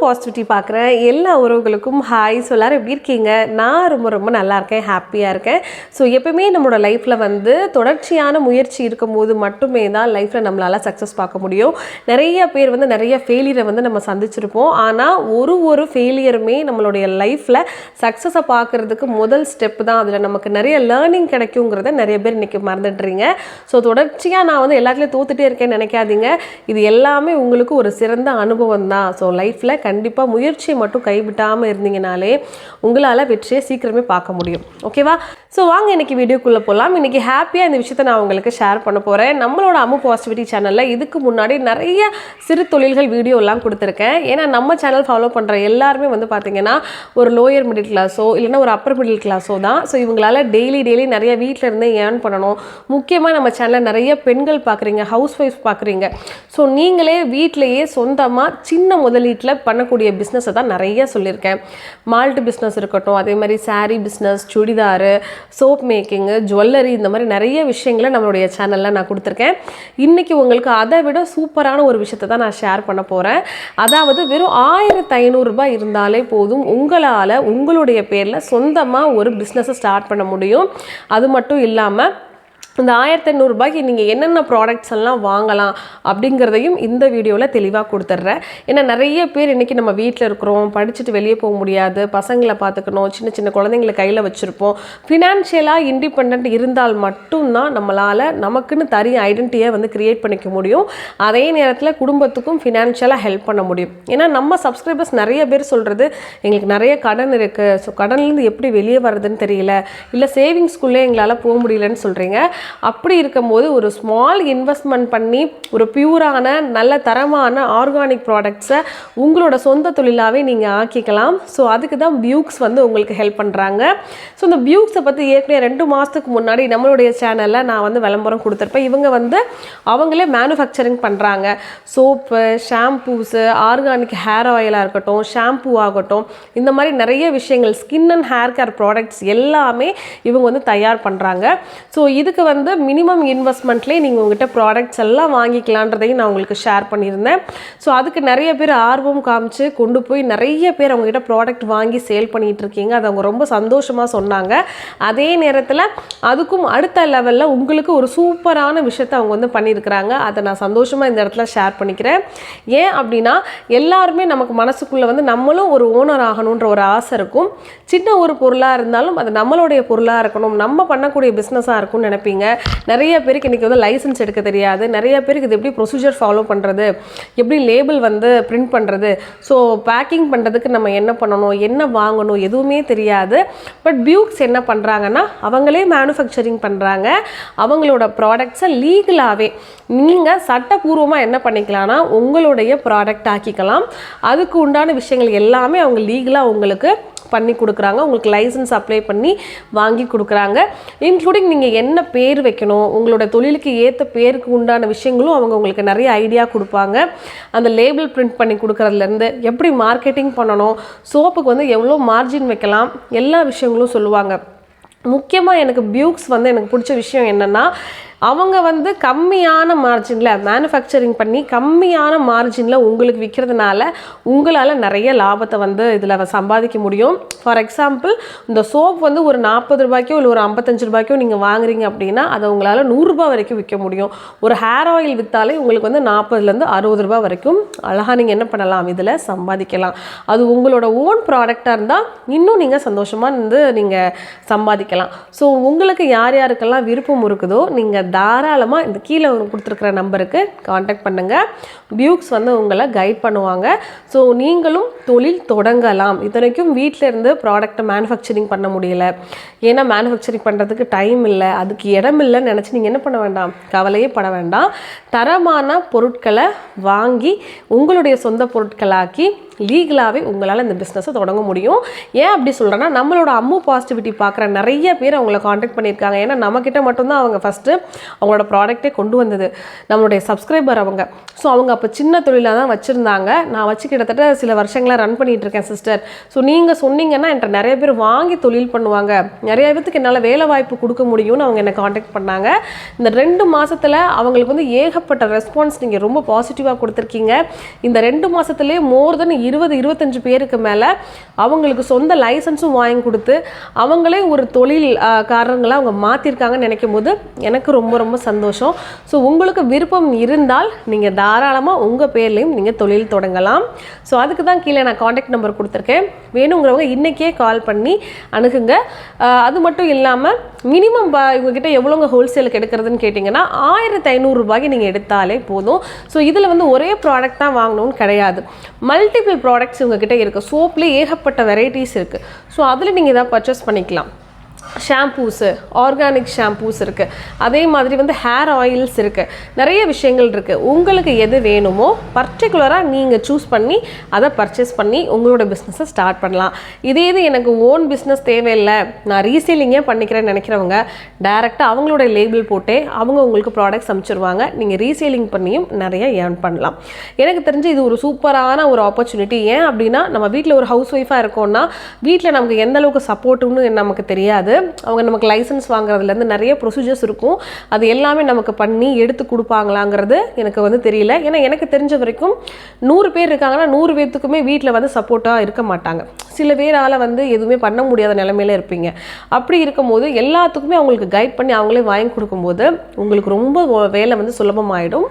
Positivity பார்க்குறேன் எல்லா உறவுகளுக்கும் ஹாய். ஸோ எல்லாரும் எப்படி இருக்கீங்க? நான் ரொம்ப நல்லா இருக்கேன், ஹாப்பியாக இருக்கேன். ஸோ எப்பவுமே நம்மளோட லைஃப்பில் வந்து தொடர்ச்சியான முயற்சி இருக்கும்போது மட்டுமே தான் லைஃப்பில் நம்மளால் சக்ஸஸ் பார்க்க முடியும். நிறைய பேர் வந்து நிறைய ஃபெயிலியரை வந்து நம்ம சந்திச்சிருப்போம். ஆனால் ஒரு ஃபெயிலியருமே நம்மளுடைய லைஃப்பில் சக்ஸஸை பார்க்குறதுக்கு முதல் ஸ்டெப் தான். அதில் நமக்கு நிறைய லேர்னிங் கிடைக்குங்கிறத நிறைய பேர் இன்றைக்கி மறந்துடுறீங்க. ஸோ தொடர்ச்சியாக நான் வந்து எல்லாத்துலேயும் தோத்துட்டே இருக்கேன்னு நினைக்காதீங்க. இது எல்லாமே உங்களுக்கு ஒரு சிறந்த அனுபவம் தான். ஸோ லைஃப்பில் கண்டிப்பாக முயற்சியை மட்டும் கைவிட்டாமல் இருந்தீங்கனாலே உங்களால் வெற்றியை சீக்கிரமே பார்க்க முடியும். ஓகேவா? ஸோ வாங்க இன்றைக்கி வீடியோக்குள்ளே போகலாம். இன்றைக்கி ஹாப்பியாக இந்த விஷயத்தை நான் உங்களுக்கு ஷேர் பண்ண போகிறேன். நம்மளோட அம்மு பாசிட்டிவிட்டி சேனலில் இதுக்கு முன்னாடி நிறைய சிறு தொழில்கள் வீடியோலாம் கொடுத்துருக்கேன். ஏன்னா நம்ம சேனல் ஃபாலோ பண்ணுற எல்லாருமே வந்து பார்த்திங்கன்னா ஒரு லோயர் மிடில் கிளாஸோ இல்லைன்னா ஒரு அப்பர் மிடில் கிளாஸோ தான். ஸோ இவங்களால டெய்லி நிறைய வீட்டில் இருந்தே ஏர்ன் பண்ணணும். முக்கியமாக நம்ம சேனலில் நிறைய பெண்கள் பார்க்குறீங்க, ஹவுஸ் ஒய்ஃப் பார்க்குறீங்க. ஸோ நீங்களே வீட்டிலையே சொந்தமாக சின்ன முதலீட்டில் பண்ணக்கூடிய பிஸ்னஸை தான் நிறைய சொல்லியிருக்கேன். மால்ட் பிஸ்னஸ் இருக்கட்டும், அதே மாதிரி sari business, churidar, soap making, jewellery, இந்த மாதிரி நிறைய விஷயங்களை நம்மளுடைய சேனலில் நான் கொடுத்துருக்கேன். இன்றைக்கி உங்களுக்கு அதை விட சூப்பரான ஒரு விஷயத்தை தான் நான் ஷேர் பண்ண போகிறேன். அதாவது வெறும் 1500 ரூபாய் இருந்தாலே போதும், உங்களால் உங்களுடைய பேரில் சொந்தமாக ஒரு பிஸ்னஸை ஸ்டார்ட் பண்ண முடியும். அது மட்டும் இல்லாமல் இந்த 1500 ரூபாய்க்கு நீங்கள் என்னென்ன ப்ராடக்ட்ஸ் எல்லாம் வாங்கலாம் அப்படிங்கிறதையும் இந்த வீடியோவில் தெளிவாக கொடுத்துட்றேன். ஏன்னா நிறைய பேர் இன்றைக்கி நம்ம வீட்டில் இருக்கிறோம், படிச்சுட்டு வெளியே போக முடியாது, பசங்களை பார்த்துக்கணும், சின்ன குழந்தைங்களை கையில் வச்சுருப்போம். ஃபினான்ஷியலாக இண்டிபெண்ட் இருந்தால் மட்டும்தான் நம்மளால் நமக்குன்னு தனி ஐடென்டிட்டியை வந்து க்ரியேட் பண்ணிக்க முடியும். அதே நேரத்தில் குடும்பத்துக்கும் ஃபினான்ஷியலாக ஹெல்ப் பண்ண முடியும். ஏன்னா நம்ம சப்ஸ்கிரைபர்ஸ் நிறைய பேர் சொல்கிறது, எங்களுக்கு நிறைய கடன் இருக்குது, ஸோ கடன்லேருந்து எப்படி வெளியே வர்றதுன்னு தெரியல, இல்லை சேவிங்ஸ்குள்ளே எங்களால் போக முடியலன்னு சொல்கிறீங்க. அப்படி இருக்கும்போது ஒரு ஸ்மால் இன்வெஸ்ட்மெண்ட் பண்ணி ஒரு பியூரான நல்ல தரமான ஆர்கானிக் ப்ராடக்ட்ஸை உங்களோட சொந்த தொழிலாகவே நீங்கள் ஆக்கிக்கலாம். ஸோ அதுக்கு தான் பியூக்ஸ் வந்து உங்களுக்கு ஹெல்ப் பண்ணுறாங்க. ஸோ இந்த பியூக்ஸை பற்றி ஏற்கனவே 2 மாதத்துக்கு முன்னாடி நம்மளுடைய சேனலில் நான் வந்து விளம்பரம் கொடுத்துருப்பேன். இவங்க வந்து அவங்களே மேனுஃபேக்சரிங் பண்ணுறாங்க. சோப்பு, ஷாம்பூஸு, ஆர்கானிக் ஹேர் ஆயிலாக இருக்கட்டும், ஷாம்பூ ஆகட்டும், இந்த மாதிரி நிறைய விஷயங்கள், skin and hair care products எல்லாமே இவங்க வந்து தயார் பண்ணுறாங்க. ஸோ இதுக்கு வந்து மினிமம் இன்வெஸ்ட்மெண்ட்லேயே நீங்கள் உங்கள்கிட்ட ப்ராடக்ட்ஸ் எல்லாம் வாங்கிக்கலான்றதையும் நான் உங்களுக்கு ஷேர் பண்ணியிருந்தேன். ஸோ அதுக்கு நிறைய பேர் ஆர்வம் காமிச்சு கொண்டு போய் நிறைய பேர் அவங்ககிட்ட ப்ராடக்ட் வாங்கி சேல் பண்ணிகிட்டு இருக்கீங்க. அது அவங்க ரொம்ப சந்தோஷமாக சொன்னாங்க. அதே நேரத்தில் அதுக்கும் அடுத்த லெவலில் உங்களுக்கு ஒரு சூப்பரான விஷயத்தை அவங்க வந்து பண்ணியிருக்கிறாங்க. அதை நான் சந்தோஷமாக இந்த இடத்துல ஷேர் பண்ணிக்கிறேன். ஏன் அப்படின்னா எல்லாருமே நமக்கு மனசுக்குள்ளே வந்து நம்மளும் ஒரு ஓனர் ஆகணுன்ற ஒரு ஆசை இருக்கும். சின்ன ஒரு பொருளாக இருந்தாலும் அது நம்மளுடைய பொருளாக இருக்கணும், நம்ம பண்ணக்கூடிய பிஸ்னஸாக இருக்கும்னு நினைப்பீங்க. நிறைய பேருக்கு இன்றைக்கி வந்து லைசன்ஸ் எடுக்க தெரியாது. நிறைய பேருக்கு இது எப்படி ப்ரொசீஜர் ஃபாலோ பண்ணுறது, எப்படி லேபிள் வந்து பிரிண்ட் பண்ணுறது, ஸோ பேக்கிங் பண்ணுறதுக்கு நம்ம என்ன பண்ணணும், என்ன வாங்கணும், எதுவுமே தெரியாது. பட் பியூக்ஸ் என்ன பண்ணுறாங்கன்னா அவங்களே மேனுஃபேக்சரிங் பண்ணுறாங்க. அவங்களோட ப்ராடக்ட்ஸை லீகலாகவே நீங்கள் சட்டப்பூர்வமாக என்ன பண்ணிக்கலாம்னா உங்களுடைய ப்ராடக்ட் ஆக்கிக்கலாம். அதுக்கு உண்டான விஷயங்கள் எல்லாமே அவங்க லீகலாக உங்களுக்கு பண்ணி கொடுக்குறாங்க. உங்களுக்கு லைசன்ஸ் அப்ளை பண்ணி வாங்கி கொடுக்குறாங்க. இன்க்ளூடிங் நீங்கள் என்ன பேர் வைக்கணும், உங்களோட தொழிலுக்கு ஏற்ற பேருக்கு உண்டான விஷயங்களும் அவங்க உங்களுக்கு நிறைய ஐடியா கொடுப்பாங்க. அந்த லேபிள் பிரிண்ட் பண்ணி கொடுக்குறதுலேருந்து எப்படி மார்க்கெட்டிங் பண்ணணும், சோப்புக்கு வந்து எவ்வளோ மார்ஜின் வைக்கலாம், எல்லா விஷயங்களும் சொல்லுவாங்க. முக்கியமாக எனக்கு பியூக்ஸ் வந்து எனக்கு பிடிச்ச விஷயம் என்னென்னா அவங்க வந்து கம்மியான மார்ஜினில் மேனுஃபேக்சரிங் பண்ணி கம்மியான மார்ஜினில் உங்களுக்கு விற்கிறதுனால உங்களால் நிறைய லாபத்தை வந்து இதில் சம்பாதிக்க முடியும். ஃபார் எக்ஸாம்பிள் இந்த சோப் வந்து ஒரு 40 ரூபாய்க்கோ இல்லை ஒரு 55 ரூபாய்க்கோ நீங்கள் வாங்குறீங்க அப்படின்னா அதை உங்களால் 100 ரூபா வரைக்கும் விற்க முடியும். ஒரு ஹேர் ஆயில் விற்றாலே உங்களுக்கு வந்து 40லேருந்து 60 ரூபா வரைக்கும் அழகாக நீங்கள் என்ன பண்ணலாம், இதில் சம்பாதிக்கலாம். அது உங்களோட ஓன் ப்ராடக்டாக இருந்தால் இன்னும் நீங்கள் சந்தோஷமாக வந்து நீங்கள் சம்பாதிக்கலாம். ஸோ உங்களுக்கு யார் யாருக்கெல்லாம் விருப்பம் இருக்குதோ நீங்கள் தாராளமாக இந்த கீழே கொடுத்துருக்குற நம்பருக்கு காண்டாக்ட் பண்ணுங்கள். பியூக்ஸ் வந்து உங்களை கைட் பண்ணுவாங்க. ஸோ நீங்களும் தொழில் தொடங்கலாம். இத்தனைக்கும் வீட்டில் இருந்து ப்ராடக்டை மேனுஃபேக்சரிங் பண்ண முடியல, ஏன்னா மேனுஃபேக்சரிங் பண்ணுறதுக்கு டைம் இல்லை, அதுக்கு இடம் இல்லைன்னு நினச்சி நீங்கள் என்ன பண்ண வேண்டாம், கவலையே பட வேண்டாம். தரமான பொருட்களை வாங்கி உங்களுடைய சொந்த பொருட்களாக்கி லீகலாகவே உங்களால் இந்த பிஸ்னஸை தொடங்க முடியும். ஏன் அப்படி சொல்கிறேன்னா நம்மளோட அம்மு பாசிட்டிவிட்டி பார்க்குற நிறைய பேர் அவங்கள காண்டாக்ட் பண்ணியிருக்காங்க. ஏன்னா நம்மக்கிட்ட மட்டும்தான் அவங்க ஃபஸ்ட்டு அவங்களோட ப்ராடக்டே கொண்டு வந்தது, நம்மளுடைய சப்ஸ்கிரைபர் அவங்க. ஸோ அவங்க அப்போ சின்ன தொழிலாக தான் வச்சுருந்தாங்க. நான் வச்சு கிட்டத்தட்ட சில வருஷங்களாக ரன் பண்ணிகிட்ருக்கேன் சிஸ்டர். ஸோ நீங்கள் சொன்னீங்கன்னா என்கிட்ட நிறைய பேர் வாங்கி தொழில் பண்ணுவாங்க, நிறைய பேருக்கு என்னால் வேலை வாய்ப்பு கொடுக்க முடியும்னு அவங்க என்னை காண்டாக்ட் பண்ணாங்க. இந்த 2 மாதத்தில் அவங்களுக்கு வந்து ஏகப்பட்ட ரெஸ்பான்ஸ் நீங்கள் ரொம்ப பாசிட்டிவாக கொடுத்துருக்கீங்க. இந்த 2 மாதத்துலேயே மோர் தென் 20-25 பேருக்கு மேலே அவங்களுக்கு சொந்த லைசன்ஸும் வாங்கி கொடுத்து அவங்களே ஒரு தொழில் காரங்களாக அவங்க மாற்றிருக்காங்கன்னு நினைக்கும் போது எனக்கு ரொம்ப ரொம்ப சந்தோஷம். ஸோ உங்களுக்கு விருப்பம் இருந்தால் நீங்கள் தாராளமாக உங்கள் பேர்லேயும் நீங்கள் தொழில் தொடங்கலாம். ஸோ அதுக்கு தான் கீழே நான் காண்டாக்ட் நம்பர் கொடுத்துருக்கேன். வேணுங்கிறவங்க இன்றைக்கே கால் பண்ணி அணுகுங்க. அது மட்டும் இல்லாமல் மினிமம் இவங்ககிட்ட எவ்வளோங்க ஹோல்சேலுக்கு எடுக்கிறதுன்னு கேட்டிங்கன்னா 1500 ரூபாய்க்கு நீங்கள் எடுத்தாலே போதும். ஸோ இதில் வந்து ஒரே ப்ராடக்ட் தான் வாங்கணும்னு கிடையாது, மல்டிபிள் ப்ராடக்ட்ஸ் இவங்ககிட்ட இருக்குது. சோப்லேயே ஏகப்பட்ட வெரைட்டிஸ் இருக்குது. ஸோ அதில் நீங்கள் இதை பர்ச்சேஸ் பண்ணிக்கலாம். ஷாம்பூஸு, ஆர்கானிக் ஷாம்பூஸ் இருக்குது, அதே மாதிரி வந்து ஹேர் ஆயில்ஸ் இருக்குது, நிறைய விஷயங்கள் இருக்குது. உங்களுக்கு எது வேணுமோ பர்டிகுலராக நீங்கள் சூஸ் பண்ணி அதை பர்ச்சேஸ் பண்ணி உங்களோட பிஸ்னஸை ஸ்டார்ட் பண்ணலாம். இதே இது எனக்கு ஓன் பிஸ்னஸ் தேவையில்லை, நான் ரீசேலிங்கே பண்ணிக்கிறேன்னு நினைக்கிறவங்க டைரெக்டாக அவங்களோட லேபிள் போட்டே அவங்க உங்களுக்கு ப்ராடக்ட்ஸ் அனுப்பிச்சிருவாங்க. நீங்கள் ரீசேலிங் பண்ணியும் நிறைய ஏர்ன் பண்ணலாம். எனக்கு தெரிஞ்சு இது ஒரு சூப்பரான ஒரு ஆப்பர்ச்சுனிட்டி. ஏன் அப்படின்னா நம்ம வீட்டில் ஒரு ஹவுஸ் ஒய்ஃபாக இருக்கோம்னா வீட்டில் நமக்கு எந்த அளவுக்கு சப்போர்ட்டுன்னு நமக்கு தெரியாது. அவங்க நமக்கு லைசன்ஸ் வாங்குறதுலேருந்து நிறைய ப்ரொசீஜர்ஸ் இருக்கும், அது எல்லாமே நமக்கு பண்ணி எடுத்து கொடுப்பாங்களாங்கிறது எனக்கு வந்து தெரியல. ஏன்னா எனக்கு தெரிஞ்ச வரைக்கும் 100 பேர் இருக்காங்கன்னா 100 பேர்த்துக்குமே வீட்டில் வந்து சப்போர்ட்டாக இருக்க மாட்டாங்க. சில பேரால் வந்து எதுவுமே பண்ண முடியாத நிலைமையில இருப்பீங்க. அப்படி இருக்கும்போது எல்லாத்துக்குமே அவங்களுக்கு கைட் பண்ணி அவங்களே வாங்கி கொடுக்கும்போது உங்களுக்கு ரொம்ப வேலை வந்து சுலபமாயிடும்.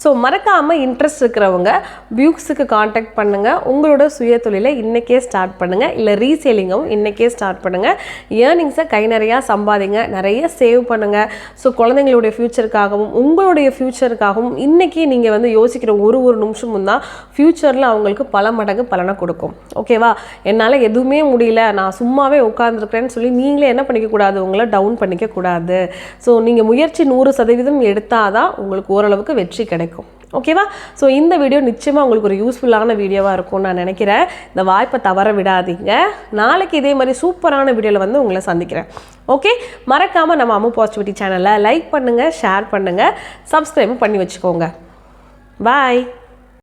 ஸோ மறக்காமல் இன்ட்ரெஸ்ட் இருக்கிறவங்க பியூக்ஸுக்கு காண்டாக்ட் பண்ணுங்கள். உங்களோட சுய தொழிலை இன்றைக்கே ஸ்டார்ட் பண்ணுங்கள், இல்லை ரீசேலிங்கும் இன்றைக்கே ஸ்டார்ட் பண்ணுங்கள். ஏர்னிங்ஸை கை நிறையா சம்பாதிங்க, நிறைய சேவ் பண்ணுங்கள். ஸோ குழந்தைங்களுடைய ஃப்யூச்சருக்காகவும் உங்களுடைய ஃப்யூச்சருக்காகவும் இன்றைக்கி நீங்கள் வந்து யோசிக்கிற ஒரு நிமிஷமும் தான் ஃப்யூச்சரில் அவங்களுக்கு பல மடங்கு பலனை கொடுக்கும். ஓகேவா? என்னால் எதுவுமே முடியல, நான் சும்மாவே உட்காந்துருக்கிறேன்னு சொல்லி நீங்களே என்ன பண்ணிக்கக்கூடாது, உங்களை டவுன் பண்ணிக்கக்கூடாது. ஸோ நீங்கள் முயற்சி 100% எடுத்தால் தான் உங்களுக்கு ஓரளவுக்கு வெற்றி கிடைக்கும். ஓகேவா? ஸோ இந்த வீடியோ நிச்சயமாக உங்களுக்கு ஒரு யூஸ்ஃபுல்லான வீடியோவாக இருக்கும்னு நான் நினைக்கிறேன். இந்த வாய்ப்பை தவற விடாதீங்க. நாளைக்கு இதே மாதிரி சூப்பரான வீடியோவில் வந்து உங்களை சந்திக்கிறேன். ஓகே, மறக்காமல் நம்ம அம்மு பாசிட்டிவிட்டி சேனலை லைக் பண்ணுங்கள், ஷேர் பண்ணுங்கள், சப்ஸ்கிரைப் பண்ணி வச்சுக்கோங்க. பாய்.